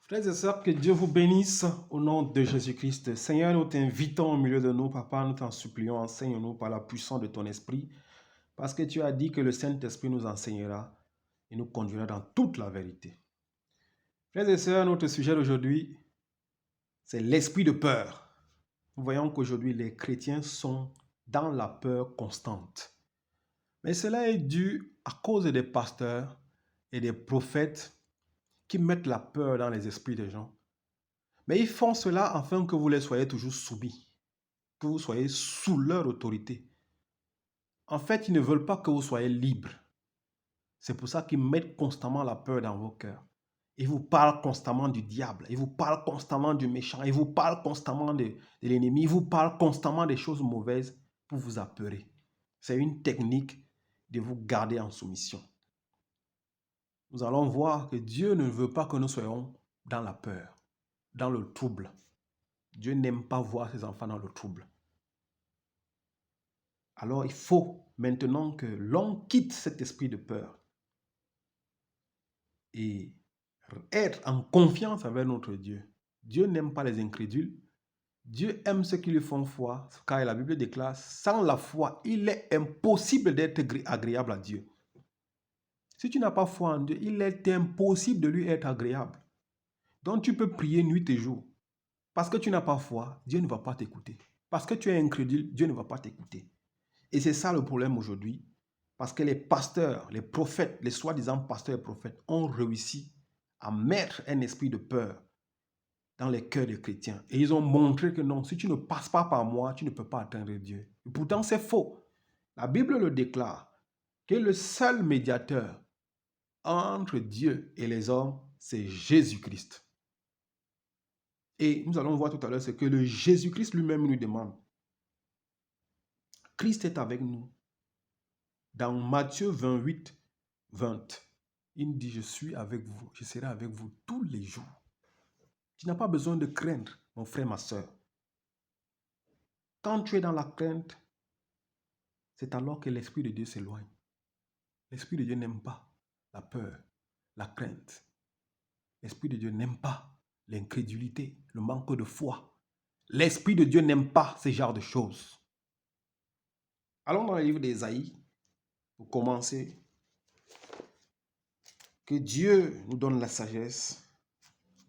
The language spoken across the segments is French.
Frères et sœurs, que Dieu vous bénisse au nom de Jésus-Christ. Seigneur, nous t'invitons au milieu de nous, Papa, nous t'en supplions, enseigne-nous par la puissance de ton esprit, parce que tu as dit que le Saint-Esprit nous enseignera et nous conduira dans toute la vérité. Frères et sœurs, notre sujet d'aujourd'hui, c'est l'esprit de peur. Nous voyons qu'aujourd'hui, les chrétiens sont dans la peur constante. Mais cela est dû à cause des pasteurs et des prophètes qui mettent la peur dans les esprits des gens. Mais ils font cela afin que vous les soyez toujours soumis, que vous soyez sous leur autorité. En fait, ils ne veulent pas que vous soyez libre. C'est pour ça qu'ils mettent constamment la peur dans vos cœurs. Ils vous parlent constamment du diable, ils vous parlent constamment du méchant, ils vous parlent constamment de l'ennemi, ils vous parlent constamment des choses mauvaises pour vous apeurer. C'est une technique de vous garder en soumission. Nous allons voir que Dieu ne veut pas que nous soyons dans la peur, dans le trouble. Dieu n'aime pas voir ses enfants dans le trouble. Alors il faut maintenant que l'on quitte cet esprit de peur et être en confiance avec notre Dieu. Dieu n'aime pas les incrédules. Dieu aime ceux qui lui font foi, car la Bible déclare, sans la foi, il est impossible d'être agréable à Dieu. Si tu n'as pas foi en Dieu, il est impossible de lui être agréable. Donc tu peux prier nuit et jour. Parce que tu n'as pas foi, Dieu ne va pas t'écouter. Parce que tu es incrédule, Dieu ne va pas t'écouter. Et c'est ça le problème aujourd'hui. Parce que les pasteurs, les prophètes, les soi-disant pasteurs et prophètes ont réussi à mettre un esprit de peur dans les cœurs des chrétiens. Et ils ont montré que non, si tu ne passes pas par moi, tu ne peux pas atteindre Dieu. Et pourtant, c'est faux. La Bible le déclare que le seul médiateur entre Dieu et les hommes, c'est Jésus-Christ. Et nous allons voir tout à l'heure ce que le Jésus-Christ lui-même nous demande. Christ est avec nous. Dans Matthieu 28, 20, il dit, je suis avec vous, je serai avec vous tous les jours. Tu n'as pas besoin de craindre, mon frère, ma soeur. Quand tu es dans la crainte, c'est alors que l'Esprit de Dieu s'éloigne. L'Esprit de Dieu n'aime pas la peur, la crainte. L'Esprit de Dieu n'aime pas l'incrédulité, le manque de foi. L'Esprit de Dieu n'aime pas ce genre de choses. Allons dans le livre d'Ésaïe pour commencer. Que Dieu nous donne la sagesse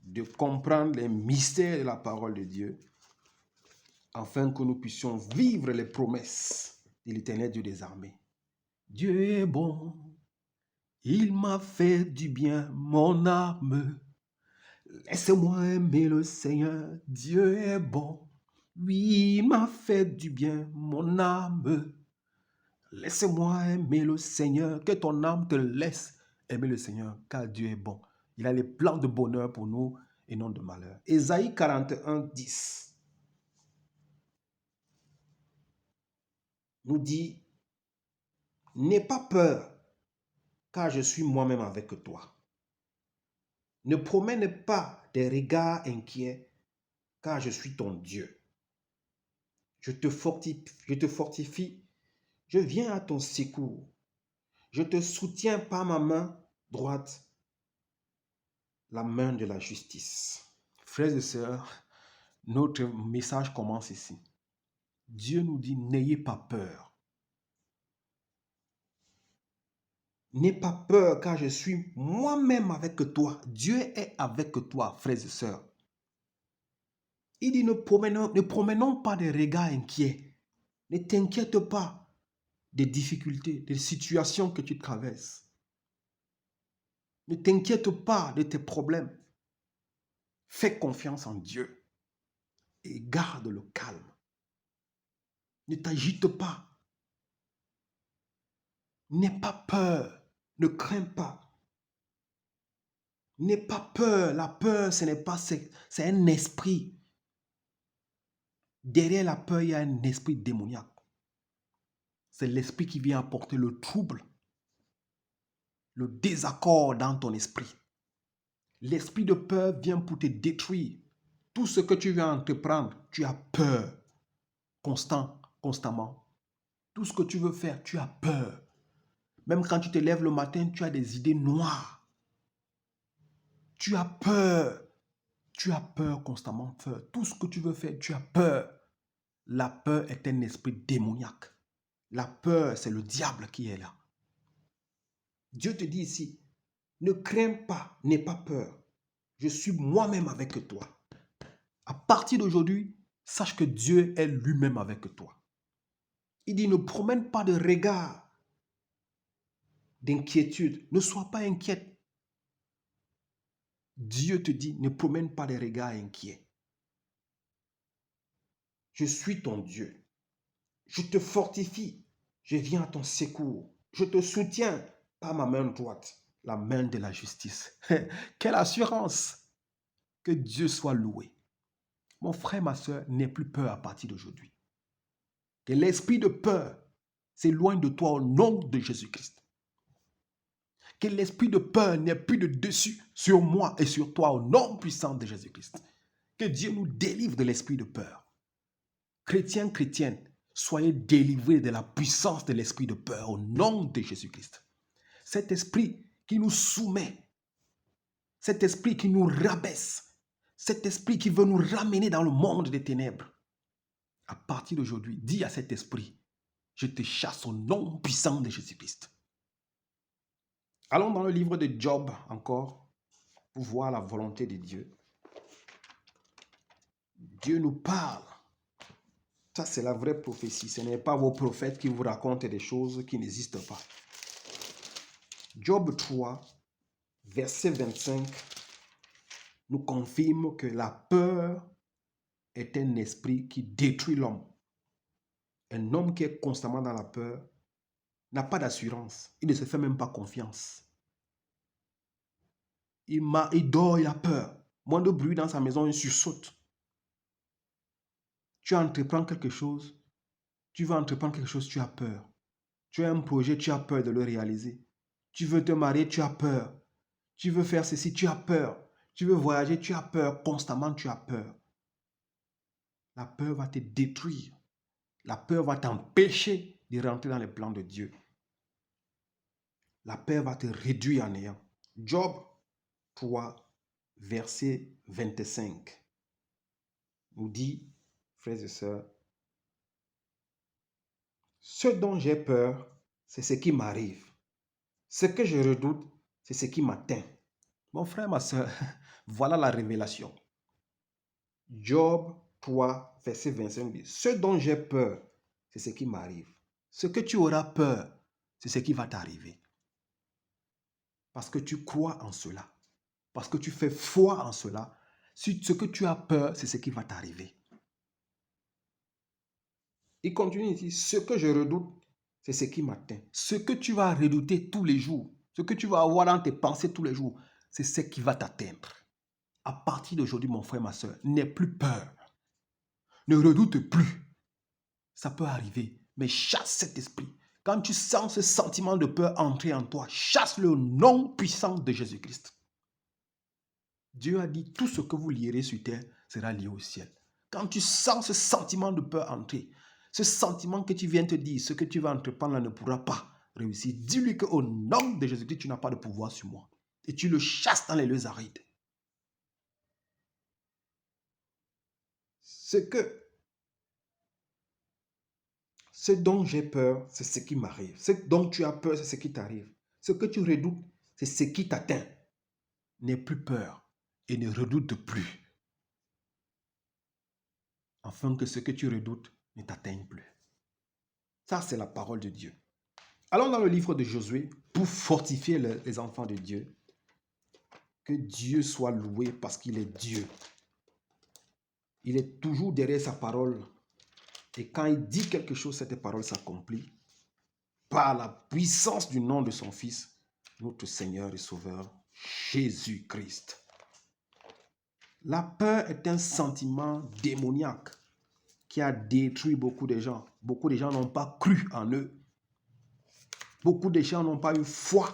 de comprendre les mystères de la parole de Dieu afin que nous puissions vivre les promesses de l'Éternel Dieu des armées. Dieu est bon, il m'a fait du bien, mon âme. Laisse-moi aimer le Seigneur, Dieu est bon. Oui, il m'a fait du bien, mon âme. Laisse-moi aimer le Seigneur, que ton âme te laisse aimer le Seigneur, car Dieu est bon. Il a les plans de bonheur pour nous et non de malheur. Ésaïe 41, 10 nous dit, n'aie pas peur, car je suis moi-même avec toi. Ne promène pas des regards inquiets, car je suis ton Dieu. Je te fortifie, je viens à ton secours. Je te soutiens par ma main droite, la main de la justice. Frères et sœurs, notre message commence ici. Dieu nous dit, n'ayez pas peur. N'aie pas peur car je suis moi-même avec toi. Dieu est avec toi, frères et sœurs. Il dit, ne promenons pas des regards inquiets. Ne t'inquiète pas des difficultés, des situations que tu traverses. Ne t'inquiète pas de tes problèmes. Fais confiance en Dieu et garde le calme. Ne t'agite pas. N'aie pas peur. Ne crains pas. N'aie pas peur. La peur, ce n'est pas, c'est un esprit. Derrière la peur, il y a un esprit démoniaque. C'est l'esprit qui vient apporter le trouble, le désaccord dans ton esprit. L'esprit de peur vient pour te détruire. Tout ce que tu viens entreprendre, tu as peur. Constamment. Tout ce que tu veux faire, tu as peur. Même quand tu te lèves le matin, tu as des idées noires. Tu as peur. Tu as peur constamment, peur. Tout ce que tu veux faire, tu as peur. La peur est un esprit démoniaque. La peur, c'est le diable qui est là. Dieu te dit ici, ne crains pas, n'aie pas peur. Je suis moi-même avec toi. À partir d'aujourd'hui, sache que Dieu est lui-même avec toi. Il dit, ne promène pas de regard d'inquiétude. Ne sois pas inquiète. Dieu te dit, ne promène pas de regards inquiets. Je suis ton Dieu. Je te fortifie. Je viens à ton secours. Je te soutiens par ma main droite, la main de la justice. Quelle assurance! Que Dieu soit loué. Mon frère, ma soeur, n'aie plus peur à partir d'aujourd'hui. Que l'esprit de peur s'éloigne de toi au nom de Jésus-Christ. Que l'esprit de peur n'ait plus de dessus sur moi et sur toi au nom puissant de Jésus-Christ. Que Dieu nous délivre de l'esprit de peur. Chrétiens, chrétiennes, soyez délivrés de la puissance de l'esprit de peur au nom de Jésus-Christ. Cet esprit qui nous soumet, cet esprit qui nous rabaisse, cet esprit qui veut nous ramener dans le monde des ténèbres. À partir d'aujourd'hui, dis à cet esprit, je te chasse au nom puissant de Jésus-Christ. Allons dans le livre de Job encore pour voir la volonté de Dieu. Dieu nous parle. Ça, c'est la vraie prophétie. Ce n'est pas vos prophètes qui vous racontent des choses qui n'existent pas. Job 3, verset 25, nous confirme que la peur est un esprit qui détruit l'homme. Un homme qui est constamment dans la peur n'a pas d'assurance. Il ne se fait même pas confiance. Il dort, il a peur. Moins de bruit dans sa maison, il sursaute. Tu entreprends quelque chose, tu vas entreprendre quelque chose, tu as peur. Tu as un projet, tu as peur de le réaliser. Tu veux te marier, tu as peur. Tu veux faire ceci, tu as peur. Tu veux voyager, tu as peur. Constamment, tu as peur. La peur va te détruire. La peur va t'empêcher de rentrer dans les plans de Dieu. La peur va te réduire à néant. Job 3, verset 25 nous dit, frères et sœurs, ce dont j'ai peur, c'est ce qui m'arrive. Ce que je redoute, c'est ce qui m'atteint. Mon frère, ma soeur, voilà la révélation. Job 3, verset 25 dit, ce dont j'ai peur, c'est ce qui m'arrive. Ce que tu auras peur, c'est ce qui va t'arriver. Parce que tu crois en cela. Parce que tu fais foi en cela. Ce que tu as peur, c'est ce qui va t'arriver. Il continue ici, ce que je redoute, c'est ce qui m'atteint. Ce que tu vas redouter tous les jours, ce que tu vas avoir dans tes pensées tous les jours, c'est ce qui va t'atteindre. À partir d'aujourd'hui, mon frère, ma soeur, n'aie plus peur. Ne redoute plus. Ça peut arriver, mais chasse cet esprit. Quand tu sens ce sentiment de peur entrer en toi, chasse le nom puissant de Jésus-Christ. Dieu a dit, tout ce que vous lierez sur terre sera lié au ciel. Quand tu sens ce sentiment de peur entrer, ce sentiment que tu viens te dire, ce que tu vas entreprendre là ne pourra pas réussir, dis-lui qu'au nom de Jésus-Christ, tu n'as pas de pouvoir sur moi. Et tu le chasses dans les lieux arides. Ce dont j'ai peur, c'est ce qui m'arrive. Ce dont tu as peur, c'est ce qui t'arrive. Ce que tu redoutes, c'est ce qui t'atteint. N'aie plus peur et ne redoute plus. Afin que ce que tu redoutes ne t'atteigne plus. Ça, c'est la parole de Dieu. Allons dans le livre de Josué pour fortifier les enfants de Dieu. Que Dieu soit loué parce qu'il est Dieu. Il est toujours derrière sa parole. Et quand il dit quelque chose, cette parole s'accomplit par la puissance du nom de son Fils, notre Seigneur et Sauveur, Jésus-Christ. La peur est un sentiment démoniaque qui a détruit beaucoup de gens. Beaucoup de gens n'ont pas cru en eux. Beaucoup de gens n'ont pas eu foi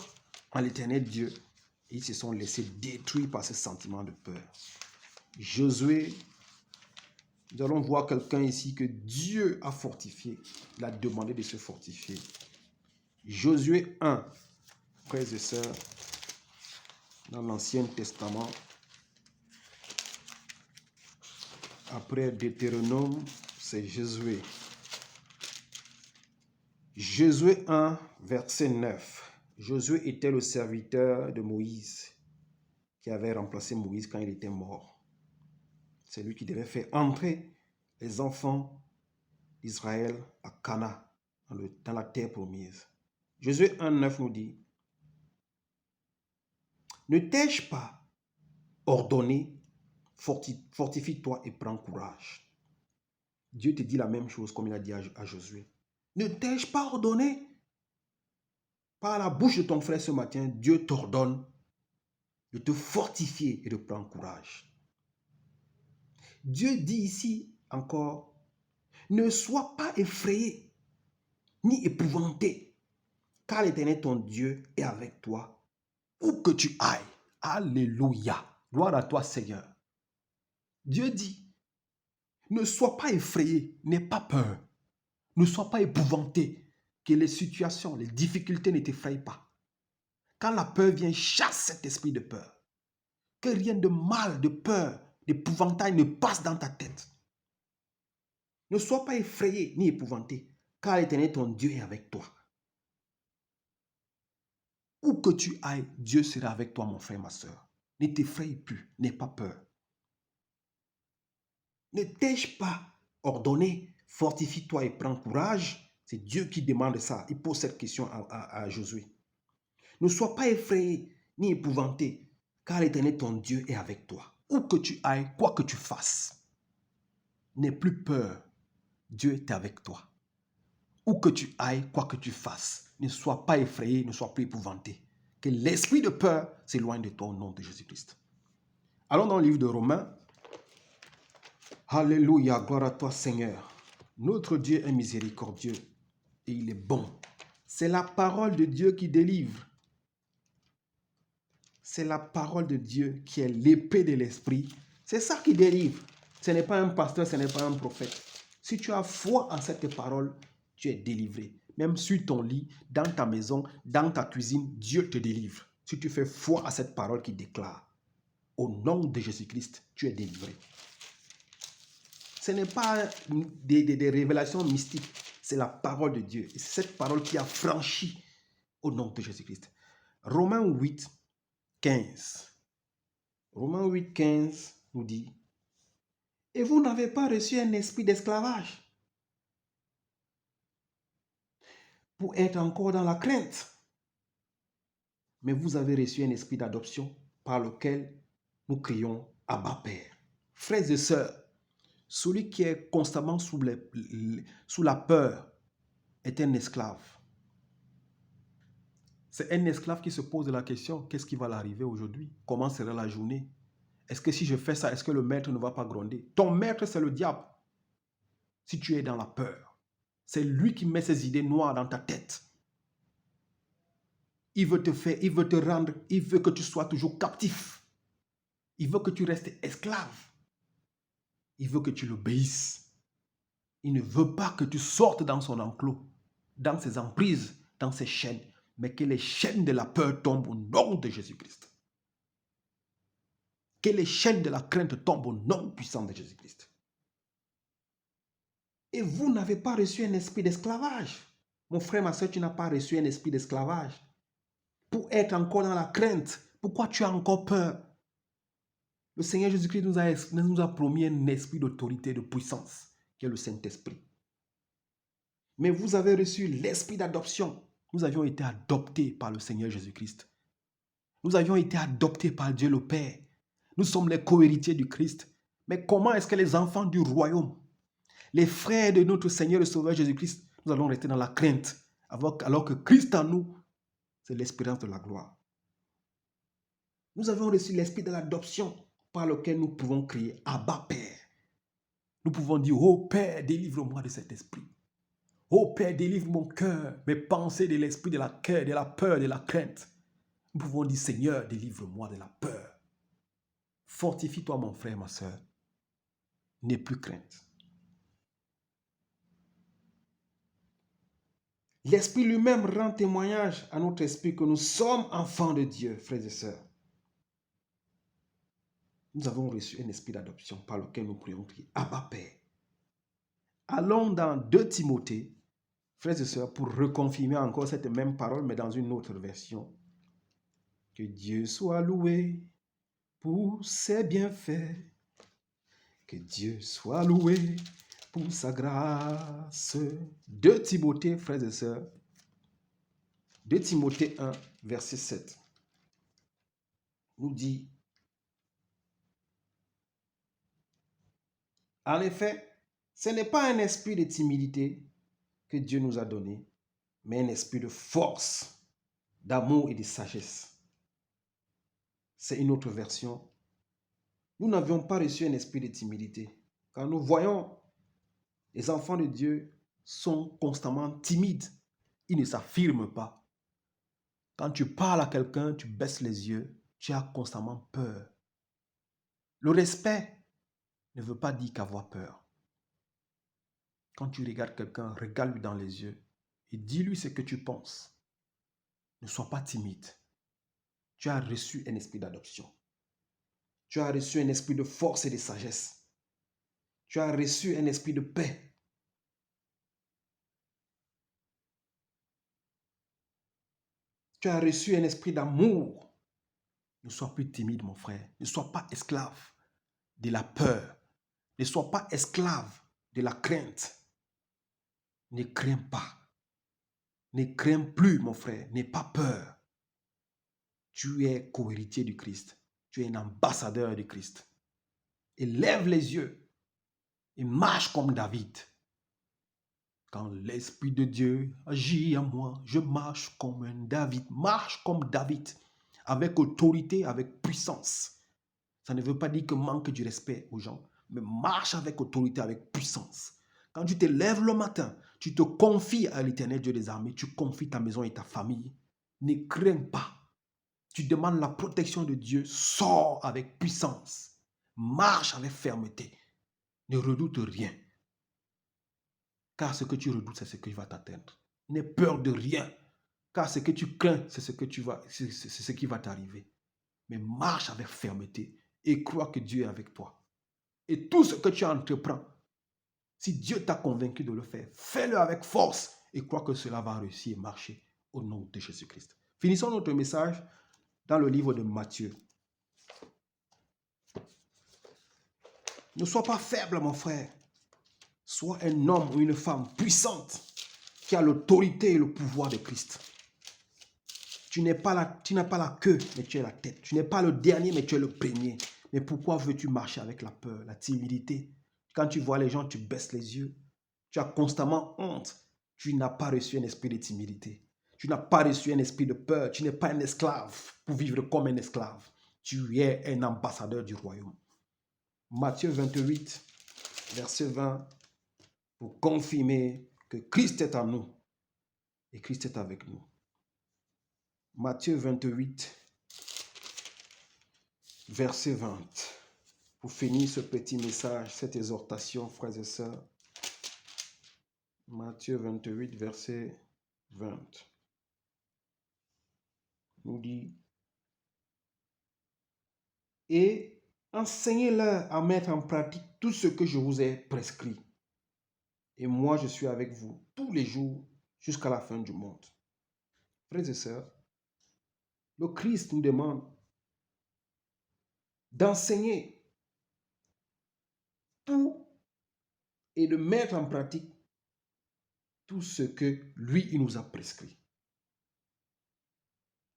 en l'éternel Dieu. Ils se sont laissés détruire par ce sentiment de peur. Josué, nous allons voir quelqu'un ici que Dieu a fortifié. Il a demandé de se fortifier. Josué 1, frères et sœurs, dans l'Ancien Testament. Après Deutéronome, c'est Josué. Josué 1, verset 9. Josué était le serviteur de Moïse qui avait remplacé Moïse quand il était mort. C'est lui qui devait faire entrer les enfants d'Israël à Cana, dans la terre promise. Josué 1, 9 nous dit, ne t'ai-je pas ordonné, fortifie-toi et prends courage. Dieu te dit la même chose comme il a dit à Josué. Ne t'ai-je pas ordonné? Par la bouche de ton frère ce matin, Dieu t'ordonne de te fortifier et de prendre courage. Dieu dit ici encore, ne sois pas effrayé ni épouvanté, car l'Éternel ton Dieu est avec toi, où que tu ailles. Alléluia. Gloire à toi, Seigneur. Dieu dit, ne sois pas effrayé, n'aie pas peur, ne sois pas épouvanté, que les situations, les difficultés ne t'effrayent pas. Quand la peur vient, chasse cet esprit de peur. Que rien de mal, de peur, d'épouvantail ne passe dans ta tête. Ne sois pas effrayé ni épouvanté, car l'Éternel ton Dieu est avec toi. Où que tu ailles, Dieu sera avec toi, mon frère, ma soeur. Ne t'effraie plus, n'aie pas peur. Ne t'ai-je pas ordonné, fortifie-toi et prends courage? C'est Dieu qui demande ça. Il pose cette question à Josué. Ne sois pas effrayé ni épouvanté, car l'Éternel ton Dieu est avec toi. Où que tu ailles, quoi que tu fasses, n'aie plus peur. Dieu est avec toi. Où que tu ailles, quoi que tu fasses, ne sois pas effrayé, ne sois plus épouvanté. Que l'esprit de peur s'éloigne de toi au nom de Jésus-Christ. Allons dans le livre de Romains. Alléluia, gloire à toi Seigneur. Notre Dieu est miséricordieux et il est bon. C'est la parole de Dieu qui délivre. C'est la parole de Dieu qui est l'épée de l'esprit. C'est ça qui délivre. Ce n'est pas un pasteur, ce n'est pas un prophète. Si tu as foi en cette parole, tu es délivré. Même sur ton lit, dans ta maison, dans ta cuisine, Dieu te délivre. Si tu fais foi à cette parole qui déclare, au nom de Jésus-Christ, tu es délivré. Ce n'est pas des révélations mystiques, c'est la parole de Dieu. Et c'est cette parole qui a franchi au nom de Jésus-Christ. Romains 8, 15. Romains 8, 15 nous dit, et vous n'avez pas reçu un esprit d'esclavage pour être encore dans la crainte, mais vous avez reçu un esprit d'adoption par lequel nous crions Abba Père. Frères et sœurs, celui qui est constamment sous la peur est un esclave. C'est un esclave qui se pose la question, qu'est-ce qui va l'arriver aujourd'hui? Comment sera la journée? Est-ce que si je fais ça, est-ce que le maître ne va pas gronder? Ton maître, c'est le diable. Si tu es dans la peur, c'est lui qui met ses idées noires dans ta tête. Il veut te rendre, il veut que tu sois toujours captif. Il veut que tu restes esclave. Il veut que tu l'obéisses. Il ne veut pas que tu sortes dans son enclos, dans ses emprises, dans ses chaînes, mais que les chaînes de la peur tombent au nom de Jésus-Christ. Que les chaînes de la crainte tombent au nom puissant de Jésus-Christ. Et vous n'avez pas reçu un esprit d'esclavage. Mon frère, ma soeur, tu n'as pas reçu un esprit d'esclavage. Pour être encore dans la crainte, pourquoi tu as encore peur? Le Seigneur Jésus-Christ nous a promis un esprit d'autorité, de puissance, qui est le Saint-Esprit. Mais vous avez reçu l'esprit d'adoption. Nous avions été adoptés par le Seigneur Jésus-Christ. Nous avions été adoptés par Dieu le Père. Nous sommes les co-héritiers du Christ. Mais comment est-ce que les enfants du royaume, les frères de notre Seigneur et Sauveur Jésus-Christ, nous allons rester dans la crainte, alors que Christ en nous, c'est l'espérance de la gloire. Nous avons reçu l'esprit de l'adoption par lequel nous pouvons crier Abba Père. Nous pouvons dire, oh Père, délivre-moi de cet esprit. Oh Père, délivre mon cœur, mes pensées de l'esprit de la peur, de la crainte. Nous pouvons dire, Seigneur, délivre-moi de la peur. Fortifie-toi, mon frère, ma soeur. N'aie plus crainte. L'Esprit lui-même rend témoignage à notre esprit que nous sommes enfants de Dieu, frères et sœurs. nous avons reçu un esprit d'adoption par lequel nous prions crier Abba Père. Allons dans 2 Timothée, frères et sœurs, pour reconfirmer encore cette même parole, mais dans une autre version. Que Dieu soit loué pour ses bienfaits. Que Dieu soit loué pour sa grâce. 2 Timothée, frères et sœurs. 2 Timothée 1, verset 7. Nous dit, en effet, ce n'est pas un esprit de timidité que Dieu nous a donné, mais un esprit de force, d'amour et de sagesse. C'est une autre version. Nous n'avions pas reçu un esprit de timidité. Quand nous voyons les enfants de Dieu sont constamment timides, ils ne s'affirment pas. Quand tu parles à quelqu'un, tu baisses les yeux, tu as constamment peur. Le respect ne veut pas dire qu'avoir peur. Quand tu regardes quelqu'un, regarde-lui dans les yeux et dis-lui ce que tu penses. Ne sois pas timide. Tu as reçu un esprit d'adoption. Tu as reçu un esprit de force et de sagesse. Tu as reçu un esprit de paix. Tu as reçu un esprit d'amour. Ne sois plus timide, mon frère. Ne sois pas esclave de la peur. Ne sois pas esclave de la crainte. Ne crains pas. Ne crains plus, mon frère. N'aie pas peur. Tu es co-héritier du Christ. Tu es un ambassadeur du Christ. Et lève les yeux et marche comme David. Quand l'Esprit de Dieu agit en moi, je marche comme un David. Marche comme David, avec autorité, avec puissance. Ça ne veut pas dire que manque du respect aux gens, mais marche avec autorité, avec puissance. Quand tu te lèves le matin, tu te confies à l'Éternel Dieu des armées, tu confies ta maison et ta famille. Ne crains pas. Tu demandes la protection de Dieu, sors avec puissance. Marche avec fermeté. Ne redoute rien. Car ce que tu redoutes, c'est ce qui va t'atteindre. N'aie peur de rien. Car ce que tu crains, c'est ce qui va t'arriver. Mais marche avec fermeté et crois que Dieu est avec toi. Et tout ce que tu entreprends, si Dieu t'a convaincu de le faire, fais-le avec force et crois que cela va réussir et marcher au nom de Jésus-Christ. Finissons notre message dans le livre de Matthieu. Ne sois pas faible, mon frère. Sois un homme ou une femme puissante qui a l'autorité et le pouvoir de Christ. Tu n'as pas la queue, mais tu es la tête. Tu n'es pas le dernier, mais tu es le premier. Mais pourquoi veux-tu marcher avec la peur, la timidité? Quand tu vois les gens, tu baisses les yeux. Tu as constamment honte. Tu n'as pas reçu un esprit de timidité. Tu n'as pas reçu un esprit de peur. Tu n'es pas un esclave pour vivre comme un esclave. Tu es un ambassadeur du royaume. Matthieu 28, verset 20, pour confirmer que Christ est en nous et Christ est avec nous. Matthieu 28, verset 20. Pour finir ce petit message, cette exhortation, frères et sœurs. Matthieu 28, verset 20. Nous dit, et enseignez-leur à mettre en pratique tout ce que je vous ai prescrit. Et moi, je suis avec vous tous les jours jusqu'à la fin du monde. Frères et sœurs, le Christ nous demande d'enseigner tout et de mettre en pratique tout ce que lui, il nous a prescrit.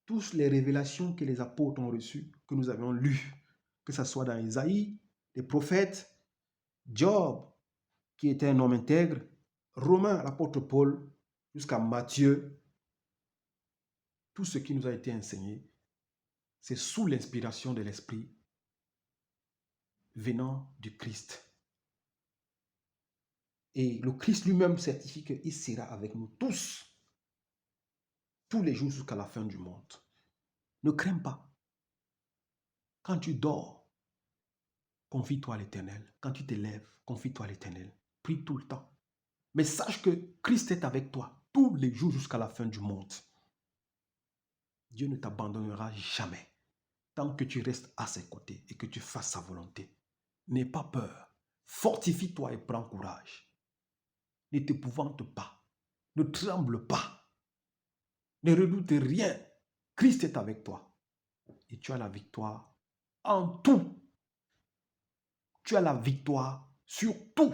Toutes les révélations que les apôtres ont reçues, que nous avions lues, que ce soit dans Isaïe, les prophètes, Job, qui était un homme intègre, Romain, l'apôtre Paul, jusqu'à Matthieu, tout ce qui nous a été enseigné, c'est sous l'inspiration de l'Esprit venant du Christ. Et le Christ lui-même certifie qu'il sera avec nous tous les jours jusqu'à la fin du monde. Ne crains pas. Quand tu dors, confie-toi à l'Éternel. Quand tu te lèves, confie-toi à l'Éternel. Prie tout le temps. Mais sache que Christ est avec toi tous les jours jusqu'à la fin du monde. Dieu ne t'abandonnera jamais. tant que tu restes à ses côtés et que tu fasses sa volonté. N'aie pas peur. Fortifie-toi et prends courage. Ne t'épouvante pas. Ne tremble pas. Ne redoute rien. Christ est avec toi. Et tu as la victoire en tout. Tu as la victoire sur tout.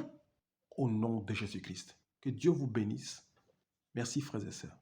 Au nom de Jésus-Christ. Que Dieu vous bénisse. Merci frères et sœurs.